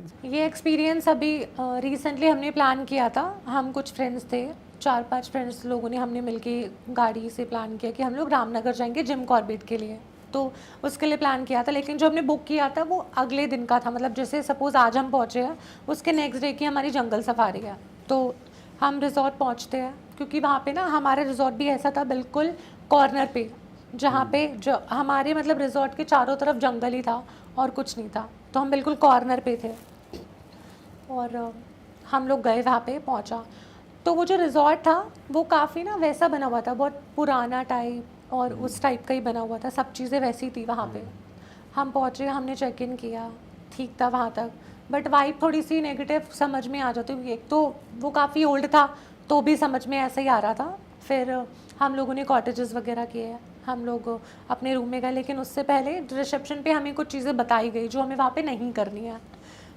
ये एक्सपीरियंस अभी रिसेंटली हमने प्लान किया था। हम कुछ फ्रेंड्स थे, 4-5 फ्रेंड्स लोगों ने हमने मिलके गाड़ी से प्लान किया कि हम लोग रामनगर जाएंगे जिम कॉर्बेट के लिए। तो उसके लिए प्लान किया था, लेकिन जो हमने बुक किया था वो अगले दिन का था। मतलब जैसे सपोज़ आज हम पहुँचे हैं, उसके नेक्स्ट डे की हमारी जंगल सफारी है। तो हम रिजॉर्ट पहुँचते हैं, क्योंकि वहाँ पे ना हमारा रिजॉर्ट भी ऐसा था बिल्कुल कॉर्नर पे, जहाँ पे जो हमारे मतलब रिजॉर्ट के चारों तरफ जंगल ही था और कुछ नहीं था। तो हम बिल्कुल कॉर्नर पे थे और हम लोग गए, वहाँ पे पहुँचा। तो वो जो रिज़ॉर्ट था वो काफ़ी ना वैसा बना हुआ था, बहुत पुराना टाइप और उस टाइप का ही बना हुआ था, सब चीज़ें वैसी थी वहाँ पे। हम पहुँचे, हमने चेक इन किया, ठीक था वहाँ तक, बट वाइब थोड़ी सी नेगेटिव समझ में आ जाती है। एक तो वो काफ़ी ओल्ड था, तो भी समझ में ऐसा ही आ रहा था। फिर हम लोगों ने कॉटेजेस वगैरह किए, हम लोग अपने रूम में गए, लेकिन उससे पहले रिसेप्शन पे हमें कुछ चीज़ें बताई गई जो हमें वहाँ पे नहीं करनी है।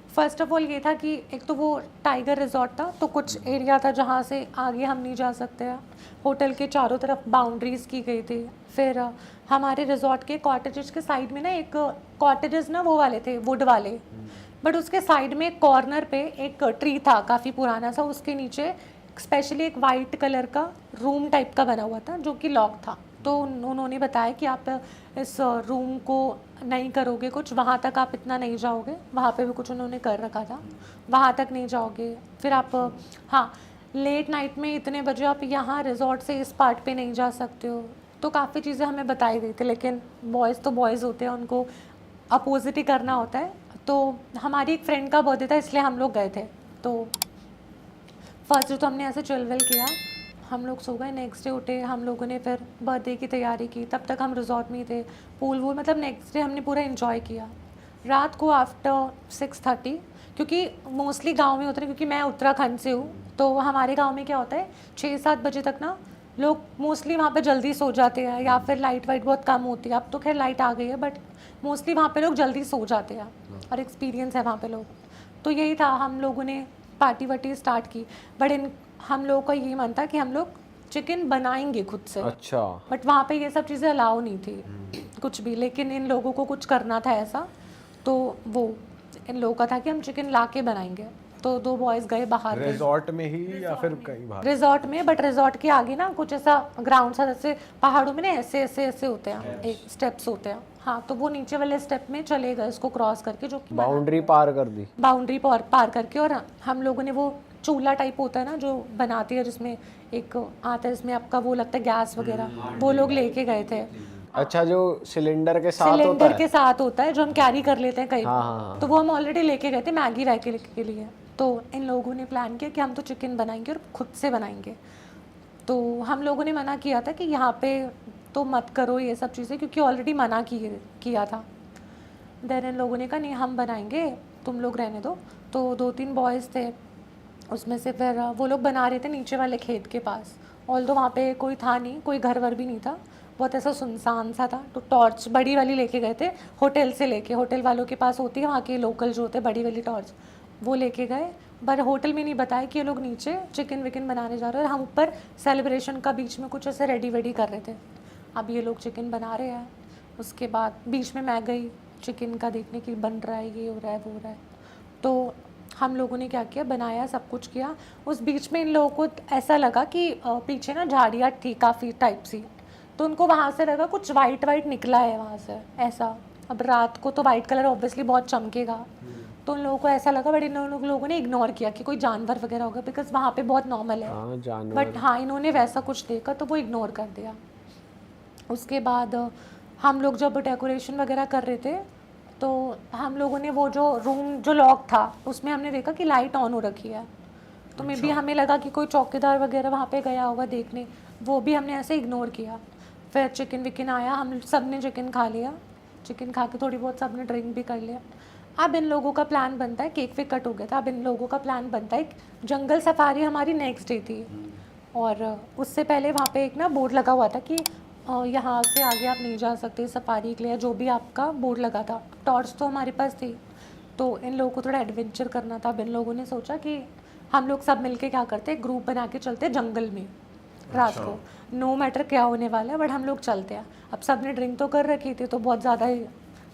फर्स्ट ऑफ ऑल ये था कि एक तो वो टाइगर रिजॉर्ट था, तो कुछ एरिया था जहाँ से आगे हम नहीं जा सकते हैं। होटल के चारों तरफ बाउंड्रीज की गई थी। फिर हमारे रिजॉर्ट के कॉटेजेस के साइड में ना एक कॉटेजेस ना वो वाले थे, वुड वाले, बट उसके साइड में कॉर्नर पे एक ट्री था काफ़ी पुराना सा, उसके नीचे स्पेशली एक वाइट कलर का रूम टाइप का बना हुआ था जो कि लॉक था। तो उन्होंने बताया कि आप इस रूम को नहीं करोगे कुछ, वहाँ तक आप इतना नहीं जाओगे, वहाँ पे भी कुछ उन्होंने कर रखा था, वहाँ तक नहीं जाओगे। फिर आप हाँ, लेट नाइट में इतने बजे आप यहाँ रिजॉर्ट से इस पार्ट पे नहीं जा सकते हो। तो काफ़ी चीज़ें हमें बताई गई थी, लेकिन बॉयज़ तो बॉयज़ होते हैं, उनको अपोजिट ही करना होता है। तो हमारी एक फ्रेंड का बर्थडे था, इसलिए हम लोग गए थे। तो फर्स्ट डे तो हमने ऐसे चिलविल किया, हम लोग सो गए। नेक्स्ट डे उठे हम लोगों ने, फिर बर्थडे की तैयारी की, तब तक हम रिजॉर्ट में ही थे। पूल वूल मतलब नेक्स्ट डे हमने पूरा इन्जॉय किया। रात को आफ्टर 6:30, क्योंकि मोस्टली गांव में होते हैं, क्योंकि मैं उत्तराखंड से हूँ, तो हमारे गांव में क्या होता है 6-7 बजे तक ना लोग मोस्टली वहाँ पे जल्दी सो जाते हैं, या फिर लाइट वाइट बहुत कम होती है। अब तो खैर लाइट आ गई है, बट मोस्टली वहाँ पे लोग जल्दी सो जाते हैं, और एक्सपीरियंस है वहाँ पे लोग। तो यही था, हम लोगों ने पार्टी वार्टी स्टार्ट की। बट इन हम लोगों का ये मन था कि हम लोग चिकन बनाएंगे खुद से। अच्छा। बट वहाँ पे ये सब चीज़ें अलाउ नहीं थी कुछ भी, लेकिन इन लोगों को कुछ करना था ऐसा, तो वो इन लोगों का था कि हम चिकन ला के बनाएंगे। तो 2 बॉयज़ गए बाहर, गए रिजॉर्ट में ही या फिर कहीं बाहर? रिजॉर्ट में, बट रिजॉर्ट के आगे ना कुछ ऐसा ग्राउंड सा, जैसे पहाड़ों में ना ऐसे ऐसे ऐसे होते हैं, एक स्टेप्स होते हैं। हाँ, तो वो नीचे वाले स्टेप में चले गए उसको क्रॉस करके, जो कि बाउंड्री पार कर दी? बाउंड्री पार करके। और हम लोगों ने वो चूल्हा टाइप होता है ना जो बनाती है, जिसमें एक आता है, इसमें आपका वो लगता है गैस वगैरह, वो लोग लेके गए थे। अच्छा, जो सिलेंडर के साथ होता सिलेंडर है? के साथ होता है, जो हम कैरी कर लेते हैं कहीं हाँ, पे। हाँ, हाँ। तो वो हम ऑलरेडी लेके गए थे मैगी वैगी के लिए। तो इन लोगों ने प्लान किया कि हम तो चिकन बनाएंगे और खुद से बनाएंगे। तो हम लोगों ने मना किया था कि यहाँ पे तो मत करो ये सब चीज़ें, क्योंकि ऑलरेडी मना किया था। देन इन लोगों ने कहा नहीं हम बनाएंगे, तुम लोग रहने दो। तो 2-3 बॉयज़ थे उसमें से, फिर वो लोग बना रहे थे नीचे वाले खेत के पास। ऑल्दो वहाँ पे कोई था नहीं, कोई घर वर भी नहीं था, बहुत ऐसा सुनसान सा था। तो टॉर्च बड़ी वाली लेके गए थे, होटल से लेके, होटल वालों के पास होती है वहाँ के लोकल जो होते हैं बड़ी वाली टॉर्च, वो लेके गए। पर होटल में नहीं बताया कि ये लोग नीचे चिकन विकन बनाने जा रहे हैं, और हम ऊपर सेलिब्रेशन का बीच में कुछ ऐसे रेडी वेडी कर रहे थे। अब ये लोग चिकन बना रहे हैं, उसके बाद बीच में मैं गई चिकन का देखने की, बन रहा है, ये हो रहा है, वो हो रहा है। तो हम लोगों ने क्या किया, बनाया, सब कुछ किया। उस बीच में इन लोगों को ऐसा लगा कि पीछे ना झाड़ियाँ थी काफ़ी टाइप सी, तो उनको वहाँ से लगा कुछ वाइट वाइट निकला है वहाँ से ऐसा। अब रात को तो वाइट कलर ऑब्वियसली बहुत चमकेगा, तो उन लोगों को ऐसा लगा, बट इन लोगों ने इग्नोर किया कि कोई जानवर वगैरह होगा, बिकॉज वहाँ पे बहुत नॉर्मल है। हाँ, जानवर। बट हाँ, इन्होंने वैसा कुछ देखा तो वो इग्नोर कर दिया। उसके बाद हम लोग जब डेकोरेशन वगैरह कर रहे थे, तो हम लोगों ने वो जो रूम जो लॉक था उसमें हमने देखा कि लाइट ऑन हो रखी है। तो मे बी हमें लगा कि कोई चौकीदार वगैरह वहाँ पे गया होगा देखने, वो भी हमने ऐसे इग्नोर किया। फिर चिकन विकन आया, हम सब ने चिकन खा लिया, चिकन खा के थोड़ी बहुत सब ने ड्रिंक भी कर लिया। अब इन लोगों का प्लान बनता है, केक वेक कट हो गया था, अब इन लोगों का प्लान बनता है, जंगल सफारी हमारी नेक्स्ट डे थी। और उससे पहले वहाँ पे एक ना बोर्ड लगा हुआ था कि यहाँ से आगे आप नहीं जा सकते सफारी के लिए, जो भी आपका बोर्ड लगा था। टॉर्च तो हमारे पास थी, तो इन लोगों को थोड़ा एडवेंचर करना था। अब इन लोगों ने सोचा कि हम लोग सब मिलके क्या करते, ग्रुप बना के चलते जंगल में रात को, नो मैटर क्या होने वाला है, बट हम लोग चलते हैं। अब सब ने ड्रिंक तो कर रखी थी, तो बहुत ज़्यादा ही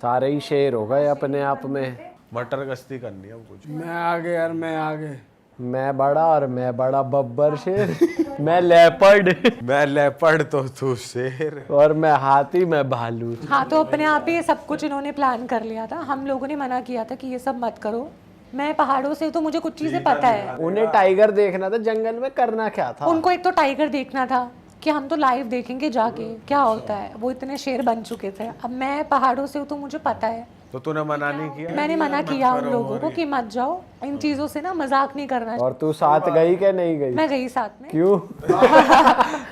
सारे ही शेर हो गए अपने आप में। मटर गश्ती करनी है अब कुछ। मैं आगे यार, मैं आगे। मैं बड़ा और मैं बड़ा बब्बर शेर। मैं लेपर्ड मैं लेपर्ड तो तू शेर। और मैं हाथी, मैं भालू। हाँ, तो अपने आप ही सब कुछ इन्होंने प्लान कर लिया था। हम लोगों ने मना किया था कि ये सब मत करो। मैं पहाड़ों से, तो मुझे कुछ चीजें पता है। उन्हें टाइगर देखना था, जंगल में करना क्या था? उनको एक तो टाइगर देखना था कि हम तो लाइव देखेंगे जाके क्या होता है। वो इतने शेर बन चुके थे। अब मैं पहाड़ों से हूँ तो मुझे पता है। तो तूने मना नहीं किया? मैंने मना किया उन लोगों को कि मत जाओ, इन चीजों से ना मजाक नहीं करना। और तू साथ गई क्या नहीं गई? मैं गई साथ में। क्यों?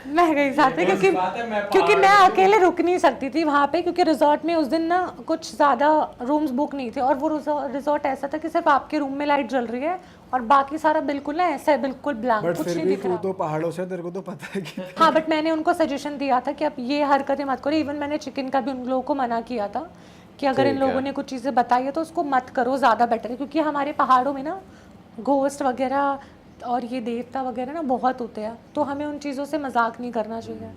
मैं गई साथ में क्योंकि मैं अकेले रुक नहीं सकती थी वहाँ पे, क्योंकि रिजॉर्ट में उस दिन ना कुछ ज़्यादा रूम्स बुक नहीं थे। और वो रिजॉर्ट ऐसा था कि सिर्फ आपके रूम में लाइट जल रही है और बाकी सारा बिल्कुल ना ऐसा है, बिल्कुल ब्लैंक, बट कुछ फिर नहीं भी दिख तू रहा। तो पहाड़ों से, तेरे को तो पता है कि हाँ, बट मैंने उनको सजेशन दिया था कि अब ये हरकतें मत करो। इवन मैंने चिकन का भी उन लोगों को मना किया था कि अगर इन लोगों ने कुछ चीज़ें बताई है तो उसको मत करो, ज़्यादा बेटर है। क्योंकि हमारे पहाड़ों में ना घोस्ट वगैरह और ये देवता वगैरह ना बहुत होते हैं, तो हमें उन चीज़ों से मजाक नहीं करना चाहिए।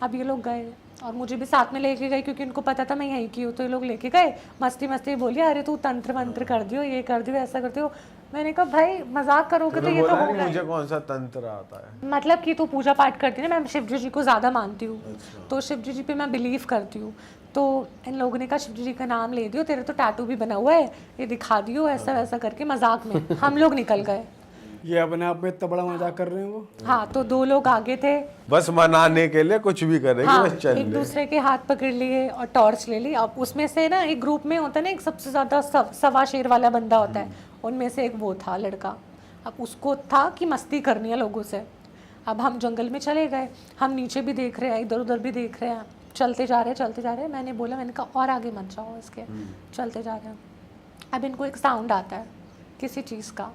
अब ये लोग गए और मुझे भी साथ में लेके गए क्योंकि उनको पता था मैं यहीं की हूँ। तो ये लोग लेके गए, मस्ती मस्ती बोलिए, अरे तू तंत्र मंत्र कर दियो, ये कर दियो, ऐसा करते हो। मैंने कहा भाई मजाक करोगे तो ये तो बोला नहीं होगा। मुझे कौन सा तंत्र आता है? मतलब कि तू पूजा पाठ करती है ना, मैं शिव जी को ज़्यादा मानती हूँ। तो शिव जी पे मैं बिलीव करती हूँ। तो इन लोगों ने कहा शिव जी का नाम ले दियो, तेरे तो टैटू भी बना हुआ है, ये दिखा दियो, ऐसा वैसा करके मजाक में हम लोग निकल गए। ये अपने आप में इतना बड़ा मजाक कर रहे हैं वो। हाँ, तो 2 लोग आगे थे। बस मनाने के लिए कुछ भी करेंगे, हाँ, बस चल एक ले। दूसरे के हाथ पकड़ लिए और टॉर्च ले ली। अब उसमें से ना एक ग्रुप में होता है ना, एक सबसे ज्यादा सवा शेर वाला बंदा होता है, उनमें से एक वो था लड़का। अब उसको था कि मस्ती करनी है लोगों से। अब हम जंगल में चले गए, हम नीचे भी देख रहे हैं, इधर उधर भी देख रहे हैं, चलते जा रहे हैं चलते जा रहे हैं। मैंने बोला, मैंने कहा और आगे मत जाओ इसके, चलते जा रहे हैं। अब इनको एक साउंड आता है किसी चीज़ का।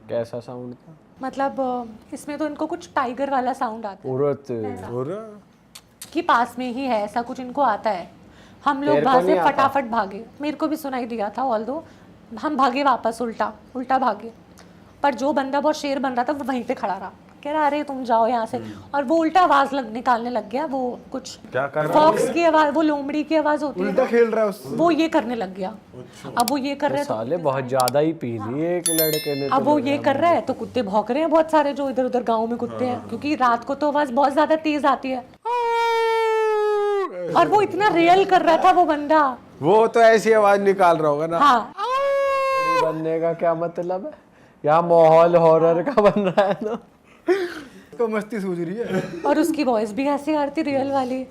कैसा साउंड था? मतलब इसमें तो इनको कुछ टाइगर वाला साउंड आता है उरत। और कि पास में ही है, ऐसा कुछ इनको आता है। हम लोग तेरे को वहाँ से नहीं आता? फटाफट भागे। मेरे को भी सुनाई दिया था, ऑल्दो हम भागे वापस, उल्टा भागे। पर जो बंदा बहुत शेर बन रहा था वो वहीं पे खड़ा रहा, कह रहा अरे तुम जाओ यहाँ से। और वो उल्टा आवाज निकालने लग गया। वो कुछ क्या कर रहा फॉक्स की आवाज, वो लोमड़ी की आवाज होती है उल्टा खेल रहा है उससे। वो ये करने लग गया। अब वो ये कर रहे साले बहुत ज्यादा ही पी ली एक लड़के ने। अब वो ये कर रहा है तो कुत्ते भौंक रहे हैं बहुत सारे, जो इधर उधर गांव में कुत्ते हैं, क्योंकि रात को तो आवाज बहुत ज्यादा तेज आती है। और वो इतना रियल कर रहा था वो बंदा। वो तो ऐसी आवाज निकाल रहा होगा ना। हाँ, बनने का क्या मतलब है? यहाँ माहौल हॉरर का बन रहा है ना। तो मस्ती सूझ रही है। और उसकी वॉइस भी ऐसी आ रही थी रियल वाली।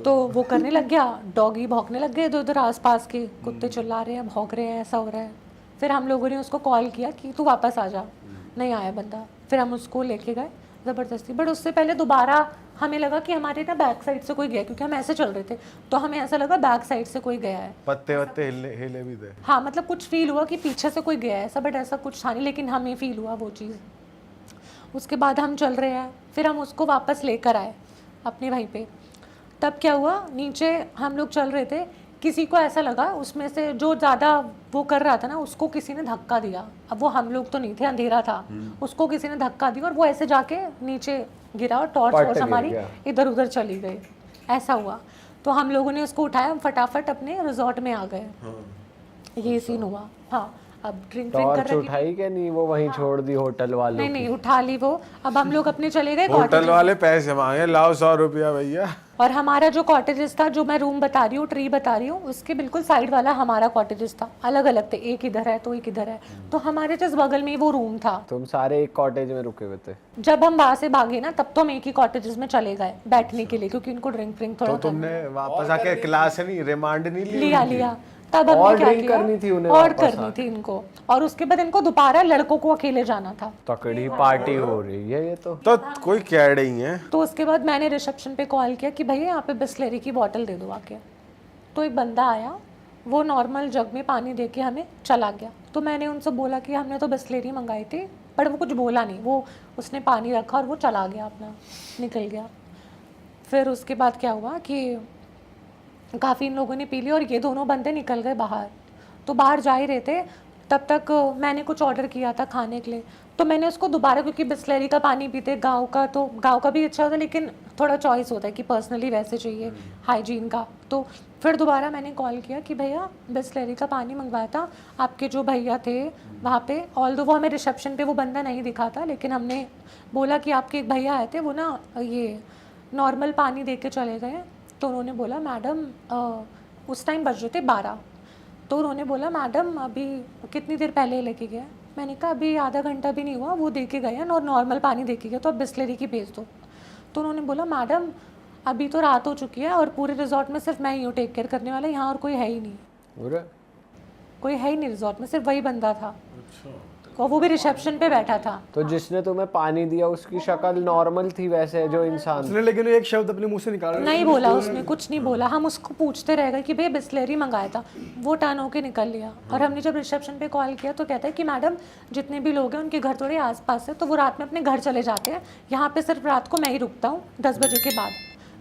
तो वो करने लग गया, डॉगी भौंकने लग गए इधर उधर आसपास के, कुत्ते चिल्ला रहे हैं, भौंक रहे हैं, ऐसा हो रहा है। फिर हम लोगों ने उसको कॉल किया कि तू वापस आ जा। नहीं आया बंदा। फिर हम उसको लेके गए ज़बरदस्ती। बट उससे पहले दोबारा हमें लगा कि हमारे ना बैक साइड से कोई गया, क्योंकि हम ऐसे चल रहे थे तो हमें ऐसा लगा बैक साइड से कोई गया है। पत्ते वत्ते हिले भी थे। हाँ, मतलब कुछ फील हुआ कि पीछे से कोई गया है ऐसा, बट ऐसा कुछ था नहीं, लेकिन हमें फील हुआ वो चीज़। उसके बाद हम चल रहे हैं, फिर हम उसको वापस लेकर आए अपने वहीं पे। तब क्या हुआ, नीचे हम लोग चल रहे थे, किसी को ऐसा लगा उसमें से जो ज़्यादा वो कर रहा था ना, उसको किसी ने धक्का दिया। अब वो हम लोग तो नहीं थे, अंधेरा था, उसको किसी ने धक्का दिया और वो ऐसे जाके नीचे गिरा और टॉर्च हमारी इधर उधर चली गई। ऐसा हुआ। तो हम लोगों ने उसको उठाया, हम फटाफट अपने रिजॉर्ट में आ गए। ये सीन हुआ। हाँ, अब ड्रिंक कर टॉर्च रहे थे। उठाई क्या नहीं? वो वहीं छोड़ दी होटल वालों नहीं की। नहीं, उठा ली वो। अब हम लोग अपने चले गए होटल कॉटेज। वाले पैसे मांगे, लाओ 100 रुपया भैया। और हमारा जो कॉटेजेस था, जो मैं रूम बता रही हूँ, ट्री बता रही हूँ, उसके बिल्कुल साइड वाला हमारा कॉटेजेस था। अलग अलग थे, एक इधर है तो एक इधर है। तो हमारे जिस बगल में ही वो रूम था। तुम सारे एक कॉटेज में रुके हुए थे? जब हम वहां से भागे ना, तब तो हम एक ही कॉटेजेस में चले गए बैठने के लिए, क्योंकि इनको ड्रिंक थोड़ा तो तुमने वापस आके क्लास नहीं, रिमांड नहीं लिया। तब और हमने क्या ड्रिंक किया, करनी थी उन्हें और वापस करनी थी इनको। और उसके बाद इनको दोबारा लड़कों को अकेले जाना था। तकड़ी पार्टी हो रही है ये तो। कोई कह रही है। तो उसके बाद मैंने रिसेप्शन पे कॉल किया कि भैया यहाँ पे बिस्लेरी की बोतल दे दो आके। तो एक बंदा आया, वो नॉर्मल जग में पानी दे के हमें चला गया। तो मैंने उनसे बोला कि हमने तो बिस्लेरी मंगाई थी, बट वो कुछ बोला नहीं। वो उसने पानी रखा और वो चला गया, अपना निकल गया। फिर उसके बाद क्या हुआ कि काफ़ी इन लोगों ने पी ली और ये दोनों बंदे निकल गए बाहर। तो बाहर जा ही रहे थे, तब तक मैंने कुछ ऑर्डर किया था खाने के लिए, तो मैंने उसको दोबारा, क्योंकि बिस्लरी का पानी पीते गाँव का, तो गाँव का भी अच्छा होता है लेकिन थोड़ा चॉइस होता है कि पर्सनली वैसे चाहिए हाइजीन का। तो फिर दोबारा मैंने कॉल किया कि भैया बिस्लरी का पानी मंगवाया था, आपके जो भैया थे वहाँ पे, ऑल्दो वो हमें रिसेप्शन पे वो बंदा नहीं दिखा था, लेकिन हमने बोला कि आपके एक भैया आए थे, वो ना ये नॉर्मल पानी दे के चले गए। तो उन्होंने बोला मैडम उस टाइम बज रहे थे 12, तो उन्होंने बोला मैडम अभी कितनी देर पहले लेके गए? मैंने कहा अभी आधा घंटा भी नहीं हुआ, वो दे के गए हैं और नॉर्मल पानी दे के गए, तो अब बिस्लरी की भेज दो। तो उन्होंने बोला मैडम अभी तो रात हो चुकी है और पूरे रिजॉर्ट में सिर्फ मैं ही हूँ टेक केयर करने वाला, यहाँ और कोई है ही नहीं, अरे कोई है ही नहीं रिजॉर्ट में, सिर्फ वही बंदा था और वो भी रिसेप्शन पे बैठा था। तो जिसने तुम्हें पानी दिया उसकी शक्ल नॉर्मल थी वैसे जो इंसान? उसने लेकिन एक शब्द अपने मुंह से निकाला नहीं बोला उसने, कुछ नहीं बोला। हम उसको पूछते रह गए कि भैया बिस्लरी मंगाया था, वो टर्न होके निकल लिया। और हमने जब रिसेप्शन पे कॉल किया तो कहता है कि मैडम जितने भी लोग हैं उनके घर थोड़े आसपास है, तो वो रात में अपने घर चले जाते हैं, यहाँ पे सिर्फ रात को मैं ही रुकता हूँ 10 बजे के बाद,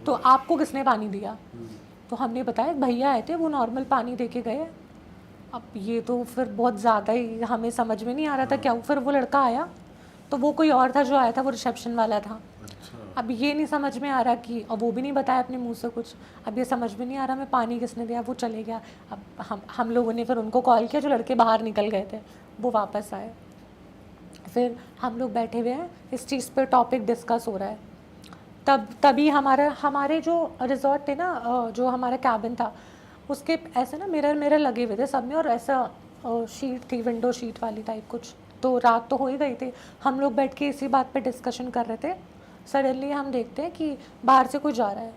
तो आपको किसने पानी दिया? तो हमने बताया भैया आए थे, वो नॉर्मल पानी दे के गए। अब ये तो फिर बहुत ज़्यादा ही हमें समझ में नहीं आ रहा था क्या। फिर वो लड़का आया तो वो कोई और था जो आया था, वो रिसेप्शन वाला था। अब ये नहीं समझ में आ रहा कि, और वो भी नहीं बताया अपने मुंह से कुछ, अब ये समझ में नहीं आ रहा मैं पानी किसने दिया। वो चले गया। अब हम लोगों ने फिर उनको कॉल किया, जो लड़के बाहर निकल गए थे वो वापस आए। फिर हम लोग बैठे हुए हैं, इस चीज़ पर टॉपिक डिस्कस हो रहा है। तभी हमारे जो रिजॉर्ट थे ना, जो हमारा कैबिन था उसके ऐसे ना मिरर लगे हुए थे सब में, और ऐसा शीट थी, विंडो शीट वाली टाइप कुछ। तो रात तो हो ही गई थी, हम लोग बैठ के इसी बात पे डिस्कशन कर रहे थे। सडनली हम देखते हैं कि बाहर से कोई जा रहा है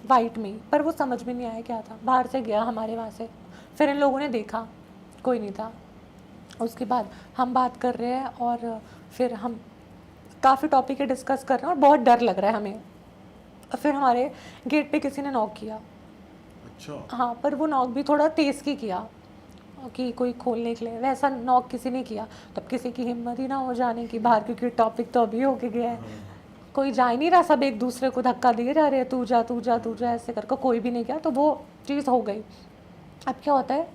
वाइट में, पर वो समझ में नहीं आया क्या था, बाहर से गया हमारे वहाँ से। फिर इन लोगों ने देखा कोई नहीं था। उसके बाद हम बात कर रहे हैं और फिर हम काफ़ी टॉपिक डिस्कस कर रहे हैं और बहुत डर लग रहा है हमें। फिर हमारे गेट पे किसी ने नॉक किया। अच्छा। हाँ, पर वो नॉक भी थोड़ा तेज़ की किया कि कोई खोलने के लिए, वैसा नॉक किसी ने किया। तब किसी की हिम्मत ही ना हो जाने की बाहर, क्योंकि टॉपिक तो अभी होके गया है, कोई जा ही नहीं रहा, सब एक दूसरे को धक्का दिए जा रहे हैं, तू जा तू जा तू जा ऐसे करके, कोई भी नहीं गया। तो वो चीज़ हो गई। अब क्या होता है,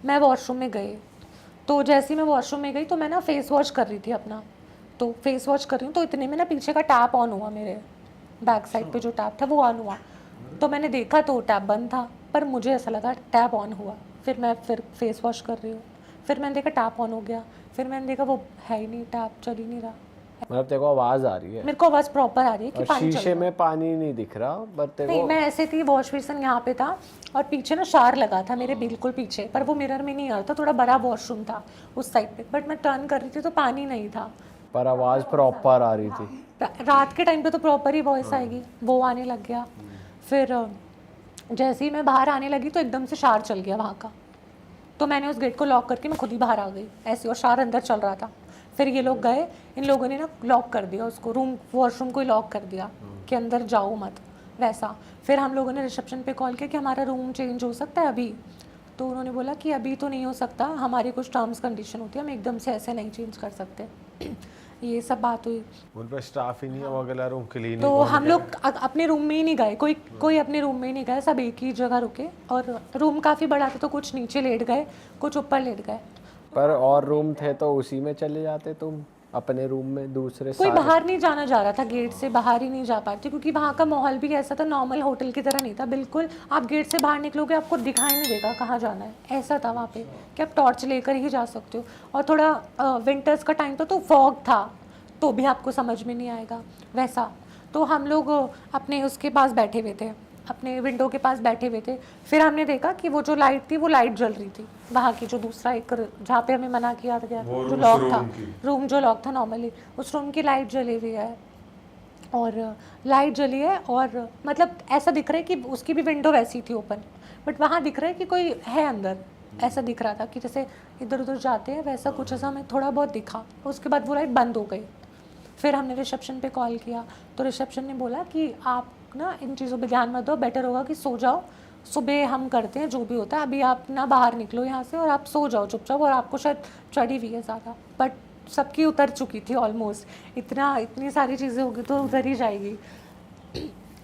मैं वॉशरूम में गई, तो जैसे ही मैं वॉशरूम में गई तो मैं ना फेस वॉश कर रही थी अपना, तो फेस वॉश कर रही हूँ, तो इतने में ना पीछे का टैप ऑन हुआ, मेरे बैक साइड पे जो टैप था वो ऑन हुआ। तो मैंने देखा तो टैप बंद था, पर मुझे ऐसा लगा टैप ऑन हुआ। फिर मैं फेस वॉश कर रही हूँ, फिर मैंने देखा टैप ऑन हो गया, फिर मैंने देखा वो है ही नहीं, टैप चल ही नहीं रहा। मतलब तेरे को आवाज आ रही है? मेरे को आवाज़ प्रॉपर आ रही है कि और पानी चल शीशे रहा है। में पानी नहीं दिख रहा, बट तेरे नहीं, को मैं ऐसे थी, वॉश बेसिन यहाँ पे था और पीछे ना शार लगा था मेरे बिल्कुल पीछे, पर वो मिरर में नहीं आ रहा था, थोड़ा बड़ा वॉशरूम था उस साइड पे, बट मैं टर्न कर रही थी तो पानी नहीं था। पर आवाज प्रॉपर आ रही थी। रात के टाइम पे तो प्रॉपर ही वॉइस आएगी, वो आने लग गया। फिर जैसे ही मैं बाहर आने लगी तो एकदम से शार चल गया वहाँ का, तो मैंने उस गेट को लॉक करके मैं खुद ही बाहर आ गई ऐसे, और शार अंदर चल रहा था। फिर ये लोग गए, इन लोगों ने ना लॉक कर दिया उसको, वॉशरूम को ही लॉक कर दिया कि अंदर जाओ मत, वैसा। फिर हम लोगों ने रिसेप्शन पे कॉल किया कि हमारा रूम चेंज हो सकता है अभी, तो उन्होंने बोला कि अभी तो नहीं हो सकता, हमारी कुछ टर्म्स कंडीशन होती है, हम एकदम से ऐसे नहीं चेंज कर सकते। ये सब बात हुई। उन पे स्टाफ ही नहीं है, वो अगला रूम क्लीन। तो हम लोग अपने रूम में ही नहीं गए, कोई अपने रूम में ही नहीं गए, सब एक ही जगह रुके, और रूम काफ़ी बड़ा था तो कुछ नीचे लेट गए, कुछ ऊपर लेट गए। पर और रूम थे तो उसी में चले जाते तुम अपने रूम में? दूसरे कोई सारे बाहर नहीं जाना जा रहा था, गेट से बाहर ही नहीं जा पाते, क्योंकि वहाँ का माहौल भी ऐसा था, नॉर्मल होटल की तरह नहीं था बिल्कुल। आप गेट से बाहर निकलोगे आपको दिखाई नहीं देगा कहाँ जाना है, ऐसा था वहाँ पे कि आप टॉर्च लेकर ही जा सकते हो। और थोड़ा विंटर्स का टाइम था तो फॉग था, तो भी आपको समझ में नहीं आएगा वैसा। तो हम लोग अपने उसके पास बैठे हुए थे, अपने विंडो के पास बैठे हुए थे। फिर हमने देखा कि वो जो लाइट थी वो लाइट जल रही थी वहाँ की, जो दूसरा एक जहाँ पे हमें मना किया गया जो लॉक था, रूम जो लॉक था नॉर्मली, उस रूम की लाइट जली हुई है, और लाइट जली है, और मतलब ऐसा दिख रहा है कि उसकी भी विंडो वैसी थी ओपन, बट वहाँ दिख रहा है कि कोई है अंदर, ऐसा दिख रहा था कि जैसे इधर उधर जाते हैं वैसा कुछ, ऐसा हमें थोड़ा बहुत दिखा। उसके बाद वो लाइट बंद हो गई। फिर हमने रिसेप्शन पे कॉल किया तो रिसेप्शन ने बोला कि आप ना इन चीज़ों पे ध्यान मत दो, बेटर होगा कि सो जाओ, सुबह हम करते हैं जो भी होता है, अभी आप ना बाहर निकलो यहाँ से और आप सो जाओ चुपचाप, और आपको शायद चढ़ी हुई है ज़्यादा, बट सबकी उतर चुकी थी ऑलमोस्ट, इतनी सारी चीज़ें होगी तो उतर ही जाएगी।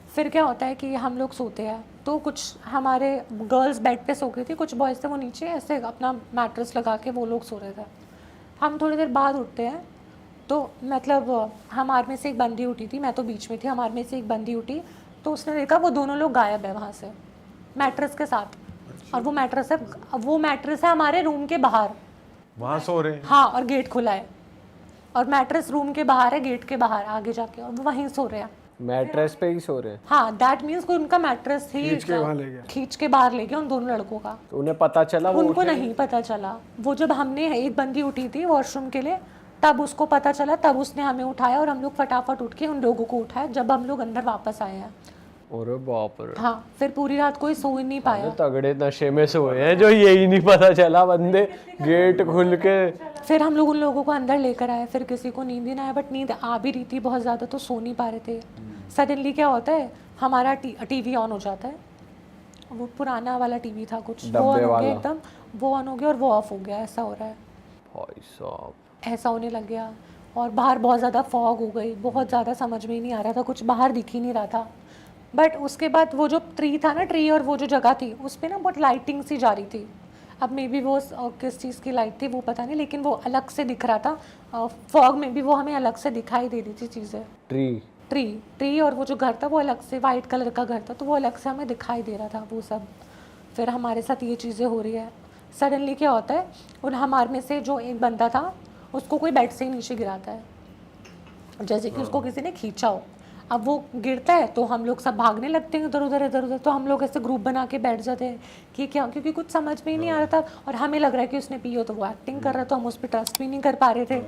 फिर क्या होता है कि हम लोग सोते हैं, तो कुछ हमारे गर्ल्स बेड पे सो गई थी, कुछ बॉयज़ थे वो नीचे ऐसे अपना मैट्रेस लगा के वो लोग सो रहे थे। हम थोड़ी देर बाद उठते हैं तो मतलब हमारे में से एक बंदी उठी थी, मैं तो बीच में थी, हमारे में से एक बंदी उठी तो उसने देखा वो दोनों लोग गायब है वहाँ से मैट्रेस के साथ। और वो मैट्रेस है हमारे रूम के बाहर। वहाँ सो रहे हैं। हाँ, और गेट खुला है और मैट्रेस रूम के बाहर है, गेट के बाहर आगे जाके, और वो वहीं सो रहे हैं। मैट्रेस पे ही सो रहे हैं। हाँ, दैट मीन्स कोई उनका मैट्रेस ही खींच के वहाँ ले गया। खींच के बाहर ले गया उन दोनों लड़कों का। तो उन्हें पता चला वो उनको उठे? नहीं पता चला। वो जब हमने एक बंदी उठी थी वॉशरूम के लिए तब उसको पता चला, तब उसने हमें उठाया और हम लोग फटाफट उठ के उन लोगों को उठाया जब हम लोग अंदर वापस आए हैं। अरे बाप रे। हाँ, फिर पूरी रात कोई सो ही नहीं पाया। अरे तगड़े नशे में सोए हैं जो यही नहीं पता चला बंदे गेट खुल के। फिर हम लोग उन लोगों को अंदर लेकर आए, फिर किसी को नींद ही ना आया, बट नींद आ भी रही थी बहुत ज़्यादा तो सो नहीं पा रहे थे। सडनली क्या होता है, हमारा टीवी ऑन हो जाता है, वो पुराना वाला टीवी था कुछ, वो ऑन डब्बे हो गया वाला। एकदम, वो ऑन हो गया और वो ऑफ हो गया, ऐसा हो रहा है, भाई साहब। ऐसा होने लग गया। और बाहर बहुत ज़्यादा फॉग हो गई, बहुत ज़्यादा समझ में ही नहीं आ रहा था, कुछ बाहर दिख ही नहीं रहा था। बट उसके बाद वो जो ट्री था ना, ट्री और वो जो जगह थी उस पर ना बहुत लाइटिंग सी जा रही थी। अब मे बी वो किस चीज़ की लाइट थी वो पता नहीं, लेकिन वो अलग से दिख रहा था। फॉग में भी वो हमें अलग से दिखाई दे रही थी चीज़ें। ट्री और वो जो घर था वो अलग से, वाइट कलर का घर था तो वो अलग से हमें दिखाई दे रहा था वो सब। फिर हमारे साथ ये चीज़ें हो रही है। सडनली क्या होता है, उन हमारे में से जो एक बंदा था उसको कोई बेड से ही नीचे गिराता है, जैसे कि उसको किसी ने खींचा हो। अब वो गिरता है तो हम लोग सब भागने लगते हैं इधर उधर, तो हम लोग ऐसे ग्रुप बना के बैठ जाते हैं कि क्या, क्योंकि कुछ समझ में ही नहीं आ रहा था और हमें लग रहा है कि उसने पी हो तो वो एक्टिंग कर रहा था, हम उस पर ट्रस्ट भी नहीं कर पा रहे थे।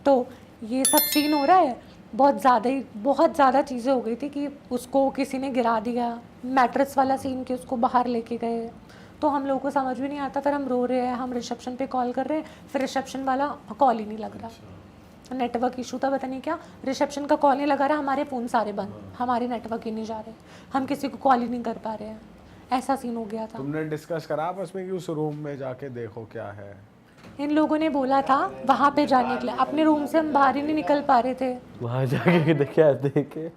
तो ये सब सीन हो रहा है, बहुत ज़्यादा चीज़ें हो गई थी कि उसको किसी ने गिरा दिया, मैट्रेस वाला सीन कि उसको बाहर लेके गए, तो हम लोगों को समझ भी नहीं आता। फिर हम रो रहे हैं, हम रिसेप्शन पे कॉल कर रहे हैं, फिर रिसेप्शन वाला कॉल ही नहीं लग रहा, नेटवर्क इशू था पता नहीं क्या, रिसेप्शन का कॉल नहीं लगा रहा, हमारे फ़ोन सारे बंद, हमारे नेटवर्क ही नहीं जा रहे, हम किसी को कॉल ही नहीं कर पा रहे हैं, ऐसा सीन हो गया था। तुमने डिस्कस करा आपस में कि उस रूम में जाके देखो क्या है? इन लोगों ने बोला था वहाँ पे जाने के लिए, अपने रूम से हम बाहर ही नहीं निकल पा रहे थे। वहाँ जाके क्या देखे?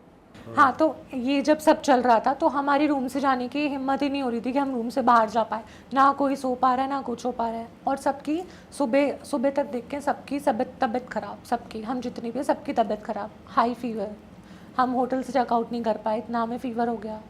हाँ, तो ये जब सब चल रहा था तो हमारी रूम से जाने की हिम्मत ही नहीं हो रही थी कि हम रूम से बाहर जा पाए, ना कोई सो पा रहा है ना कुछ हो पा रहा है। और सबकी सुबह तक देख के सबकी तबीयत ख़राब, सबकी, हम जितनी भी सबकी तबीयत ख़राब, हाई फीवर, हम होटल से चेकआउट नहीं कर पाए, इतना हमें फ़ीवर हो गया।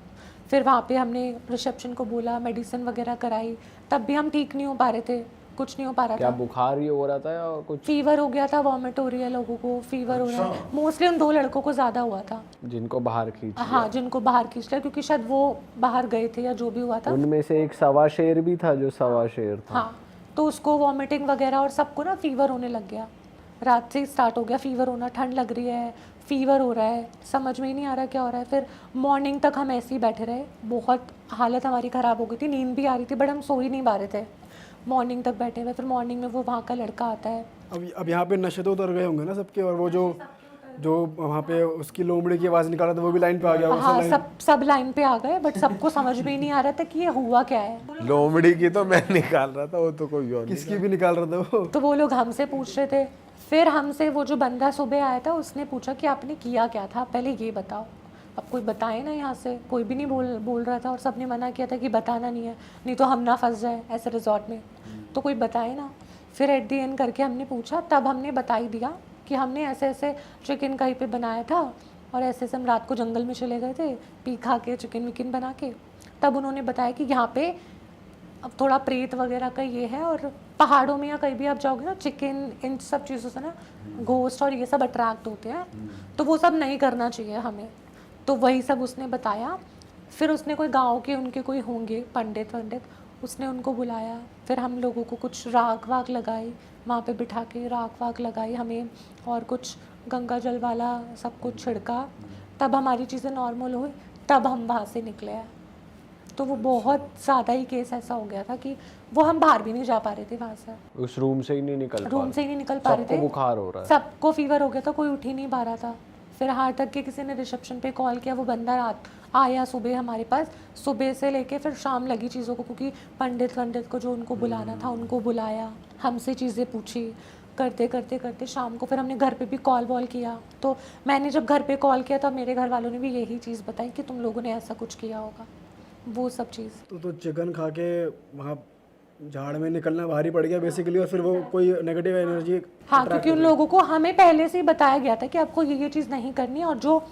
फिर वहाँ पे हमने रिसेप्शन को बोला, मेडिसिन वगैरह कराई, तब भी हम ठीक नहीं हो पा रहे थे, कुछ नहीं हो पा रहा क्या था। बुखार ही हो रहा था या कुछ? फीवर हो गया था, वॉमिट हो रही है लोगों को, फीवर हो रहा है, मोस्टली उन 2 लड़कों को ज़्यादा हुआ था। जिनको बाहर खींच लिया। हाँ, जिनको बाहर खींच लिया, क्योंकि शायद वो बाहर गए थे या जो भी हुआ था। उनमें से एक सवा शेर भी था जो सवा शेर था। हाँ, तो उसको वॉमिटिंग वगैरह और सबको ना फीवर होने लग गया, रात से ही स्टार्ट हो गया फीवर होना, ठंड लग रही है, फीवर हो रहा है, समझ में ही नहीं आ रहा क्या हो रहा है। फिर मॉर्निंग तक हम ऐसे ही बैठे रहे, बहुत हालत हमारी ख़राब हो गई थी, नींद भी आ रही थी बट हम सो ही नहीं पा रहे थे, मॉर्निंग तक बैठे हुए। फिर मॉर्निंग में वो वहाँ का लड़का आता है। अब यहाँ पे नशे तो उतर गए होंगे ना सबके, और वो जो वहाँ पे उसकी लोमड़ी की आवाज़ निकाल रहा था वो भी लाइन पे आ गया। हाँ, सब लाइन पे आ गए, बट सबको समझ में ही नहीं आ रहा था कि ये हुआ क्या है। लोमड़ी की तो मैं निकाल रहा था, वो तो कोई और किसकी भी निकाल रहा था वो। तो वो लोग हमसे पूछ रहे थे। फिर हमसे वो जो बंदा सुबह आया था उसने पूछा कि आपने किया क्या था, पहले ये बताओ। अब कोई बताए ना, यहाँ से कोई भी नहीं बोल रहा था और सबने मना किया था कि बताना नहीं है, नहीं तो हम ना फंस जाए ऐसे रिजॉर्ट में, तो कोई बताए ना। फिर एट दी एंड करके हमने पूछा, तब हमने बता ही दिया कि हमने ऐसे ऐसे चिकन कहीं पे बनाया था और ऐसे ऐसे हम रात को जंगल में चले गए थे, पी खा के चिकन विकन बना के। तब उन्होंने बताया कि यहाँ पे अब थोड़ा प्रेत वगैरह का ये है, और पहाड़ों में या कहीं भी आप जाओगे ना, चिकन इन सब चीज़ों से ना घोस्ट और ये सब अट्रैक्ट होते हैं, तो वो सब नहीं करना चाहिए हमें। तो वही सब उसने बताया। फिर उसने कोई गांव के उनके कोई होंगे पंडित, उसने उनको बुलाया। फिर हम लोगों को कुछ राख वाख लगाई, वहाँ पे बिठा के राख वाख लगाई हमें, और कुछ गंगा जल वाला सब कुछ छिड़का, तब हमारी चीज़ें नॉर्मल हुई, तब हम वहाँ से निकले हैं। तो वो बहुत ज़्यादा ही केस ऐसा हो गया था कि वो हम बाहर भी नहीं जा पा रहे थे वहाँ से, उस रूम से ही नहीं निकल पा रहे थे। बुखार हो रहा है, सबको फीवर हो गया था, कोई उठ ही नहीं पा रहा था। फिर हार तक के किसी ने रिसेप्शन पे कॉल किया, वो बंदा रात आया सुबह हमारे पास, सुबह से लेके फिर शाम लगी चीज़ों को, क्योंकि पंडित को जो उनको बुलाना था उनको बुलाया, हमसे चीज़ें पूछी, करते शाम को फिर हमने घर पे भी कॉल वॉल किया। तो मैंने जब घर पे कॉल किया तब मेरे घर वालों ने भी यही चीज़ बताई कि तुम लोगों ने ऐसा कुछ किया होगा। वो सब चीज़। तो चिकन खा के वहाँ झाड़ में निकलना भारी पड़ गया बेसिकली, और फिर वो कोई नेगेटिव एनर्जी। हाँ, क्योंकि उन लोगों को हमें पहले से ही बताया गया था कि आपको ये चीज़ नहीं करनी है, और जो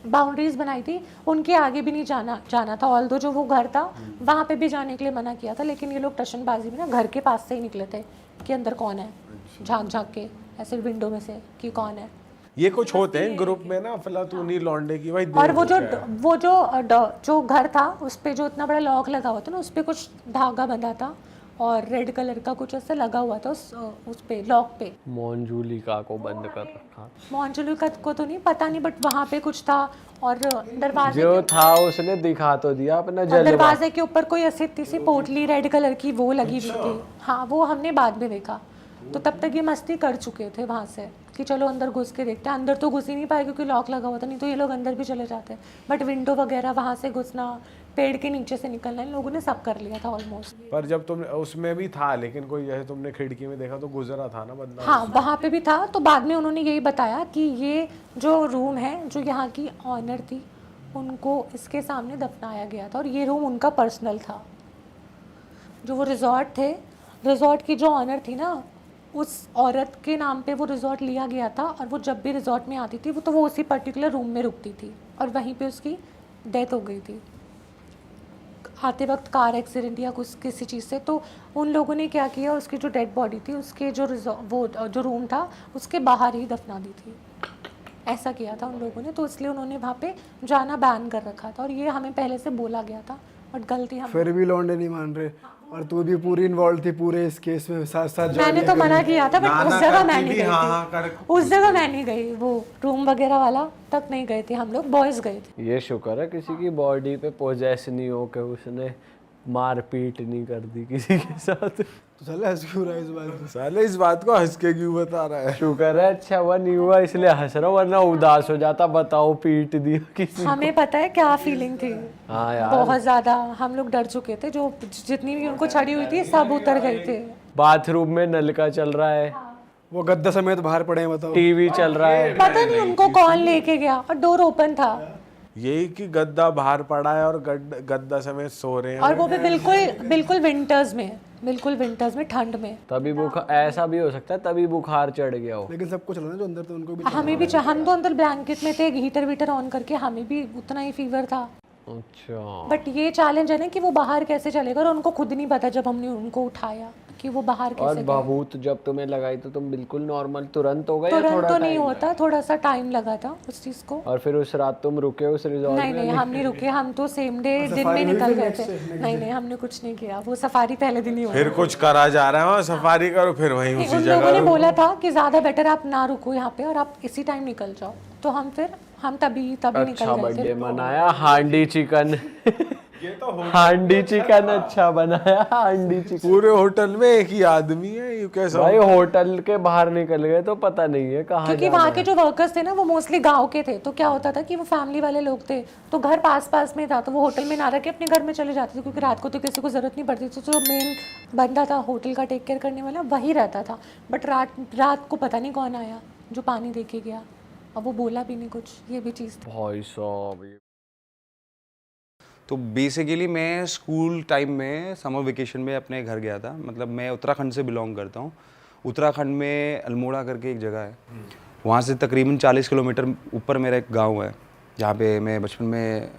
बाउंड्रीज बनाई थी उनके आगे भी नहीं जाना था। ऑल्दो जो वो घर था वहाँ पे भी जाने के लिए मना किया था, लेकिन ये लोग टशनबाजी में ना घर के पास से ही निकले थे कि अंदर कौन है, झांक झांक के ऐसे विंडो में से कि कौन है। ये कुछ होते हैं ग्रुप में ना, फिलहाल तू नहीं लौंडे की भाई और देख जो घर था उस पे जो इतना बड़ा लॉक लगा हुआ था ना, उस पे कुछ धागा बंधा था और रेड कलर का कुछ ऐसे लगा हुआ था उस पे लॉक पे। मोंजुलिका को बंद कर रखा। मोंजुलिका को तो नहीं पता नहीं, बट वहाँ पे कुछ था। और दरवाजे जो था उसने दिखा तो दिया अपना और जलवा। दरवाजे के ऊपर कोई ऐसी सी पोटली रेड कलर की वो लगी हुई थी। हाँ, वो हमने बाद में देखा। तो तब तक ये मस्ती कर चुके थे वहाँ से कि चलो अंदर घुस के देखते हैं। अंदर तो घुस ही नहीं पाए क्योंकि लॉक लगा हुआ था, नहीं तो ये लोग अंदर भी चले जाते। बट विंडो वगैरह वहाँ से घुसना, पेड़ के नीचे से निकलना, इन लोगों ने सब कर लिया था ऑलमोस्ट। पर जब तुमने उसमें भी था, लेकिन कोई जैसे तुमने खिड़की में देखा तो गुजरा था ना बंदा। हाँ, वहाँ पे भी था। तो बाद में उन्होंने यही बताया कि ये जो रूम है, जो यहाँ की ऑनर थी, उनको इसके सामने दफनाया गया था और ये रूम उनका पर्सनल था। जो वो रिजॉर्ट थे, रिजॉर्ट की जो ऑनर थी ना, उस औरत के नाम पे वो रिजॉर्ट लिया गया था। और वो जब भी रिजॉर्ट में आती थी तो वो उसी पर्टिकुलर रूम में रुकती थी और वहीं पे उसकी डेथ हो गई थी आते वक्त, कार एक्सीडेंट या कुछ किसी चीज़ से। तो उन लोगों ने क्या किया, उसकी जो डेड बॉडी थी उसके जो रूम था उसके बाहर ही दफना दी थी। ऐसा किया था उन लोगों ने, तो इसलिए उन्होंने वहाँ पे जाना बैन कर रखा था। और ये हमें पहले से बोला गया था, बट गलती हम फिर भी लौंडे नहीं मान रहे, और तू भी पूरी इन्वॉल्व थी पूरे इस केस में, साथ साथ मैंने तो मना किया था, बट उस जगह मैं नहीं हाँ गई थी। उस जगह मैं नहीं गई, वो रूम वगैरह वाला तक नहीं गए थे हम लोग, बॉयज गए थे। ये शुक्र है किसी की बॉडी पे पोजेस नहीं हो के उसने मारपीट नहीं कर दी किसी के साथ। तो चल हंस क्यों रहा है इस बात पे? साले इस बात को हंस के क्यों बता रहा है? शुक्र है अच्छा हुआ नहीं हुआ इसलिए हंस रहा हूँ, वरना उदास हो जाता। बताओ पीट दिया किसी। हमें पता है क्या फीलिंग थी। हाँ यार, बहुत ज्यादा हम लोग डर चुके थे। जो जितनी भी उनको छड़ी हुई थी सब उतर गए थे। बाथरूम में नल का चल रहा है, वो गद्दा समेत बाहर पड़े हैं, बताओ। टीवी चल रहा है। पता नहीं उनको कौन लेके गया, और डोर ओपन था। यही कि गद्दा बाहर पड़ा है और गद्दा समेत सो रहे हैं। और वो भी बिल्कुल विंटर्स में ठंड में। तभी बुखार, ऐसा भी हो सकता है तभी बुखार चढ़ गया हो। लेकिन सबको चला ना जो अंदर थे उनको भी। हमें भी हम तो अंदर ब्लैंकेट में थे, हीटर वीटर ऑन करके, हमें भी उतना ही फीवर था। अच्छा, बट ये चैलेंज है ना कि वो बाहर कैसे चलेगा, और उनको खुद नहीं पता जब हमने उनको उठाया कि वो बाहर और कैसे गए। बहूत जब तुम्हें लगाई तो तुम बिल्कुल नॉर्मल तुरंत हो गए या तुरंत थोड़ा तो नहीं टाइम? होता, थोड़ा सा टाइम लगा था उस चीज को। और फिर उस रात तुम रुके उस रिजॉर्ट में? नहीं, हम नहीं रुके, हम तो सेम डे दिन में निकल गए थे। नहीं, हमने कुछ नहीं किया, वो सफारी पहले दिन ही हुआ। फिर कुछ करा जा रहा है वहाँ, सफारी करो फिर वहीं उसी उन लोगों ने जगह। बोला था कि ज्यादा बेटर आप ना रुको यहाँ पे और आप इसी टाइम निकल जाओ। तो हम तभी अच्छा निकल गए बर्थडे थे। मनाया, हांडी चिकन हांडी चिकन अच्छा बनाया, हांडी चिकन। पूरे होटल में एक ही आदमी है, ये कैसा? भाई होटल के बाहर निकल गए तो पता नहीं है कहाँ क्योंकि वहाँ के जो वर्कर्स थे ना वो मोस्टली गांव के थे। तो क्या होता था कि वो फैमिली वाले लोग थे, तो घर पास में था, तो वो होटल में ना रह के अपने घर में चले जाते थे, क्योंकि रात को तो किसी को जरूरत नहीं पड़ती थी। तो जो मेन बंदा था होटल का टेक केयर करने वाला, वही रहता था। बट रात को पता नहीं कौन आया जो पानी दे के गया, अब वो बोला भी नहीं कुछ, ये भी चीज़ थी। भाई साहब। तो बेसिकली मैं स्कूल टाइम में समर वेकेशन में अपने घर गया था। मतलब मैं उत्तराखंड से बिलोंग करता हूँ। उत्तराखंड में अल्मोड़ा करके एक जगह है, वहाँ से तकरीबन 40 किलोमीटर ऊपर मेरा एक गांव है, जहाँ पे मैं बचपन में